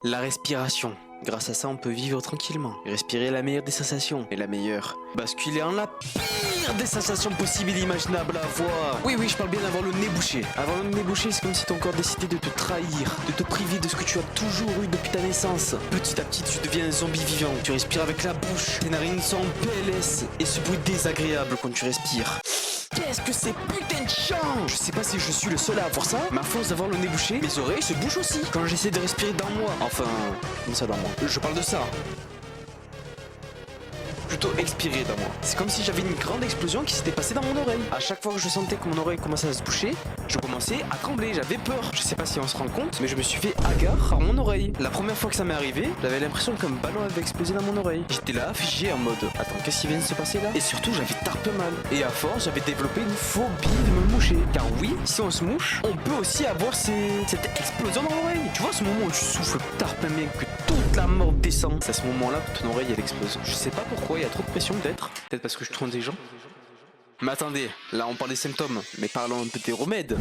La respiration. Grâce à ça, on peut vivre tranquillement. Respirer la meilleure des sensations. Et la meilleure. Basculer en la pire des sensations possibles et imaginables à avoir. Oui, je parle bien d'avoir le nez bouché. Avoir le nez bouché, c'est comme si ton corps décidait de te trahir, de te priver de ce que tu as toujours eu depuis ta naissance. Petit à petit, tu deviens un zombie vivant. Tu respires avec la bouche. Tes narines sont PLS. Et ce bruit désagréable quand tu respires. Qu'est-ce que c'est putain de chiant! Je sais pas si je suis le seul à avoir ça, mais à force d'avoir le nez bouché, mes oreilles se bouchent aussi quand j'essaie de respirer dans moi. Enfin, comme ça dans moi. Je parle de ça. Plutôt expirer dans moi. C'est comme si j'avais une grande explosion qui s'était passée dans mon oreille. À chaque fois que je sentais que mon oreille commençait à se boucher, je commençais à trembler, j'avais peur. Je sais pas si on se rend compte, mais je me suis fait hagard à mon oreille. La première fois que ça m'est arrivé, j'avais l'impression qu'un ballon avait explosé dans mon oreille. J'étais là, figé en mode attends, qu'est-ce qui vient de se passer là? Et surtout, j'avais tarpe mal. Et à force, j'avais développé une phobie de me moucher. Car oui, si on se mouche, on peut aussi avoir cette explosion dans l'oreille. Tu vois, ce moment où tu souffles tarpe bien que toute la mort descend, c'est à ce moment-là que ton oreille elle explose. Je sais pas pourquoi, il y a trop de pression peut-être. Peut-être parce que je suis trop intelligent. Mais attendez, là on parle des symptômes, mais parlons un peu des remèdes.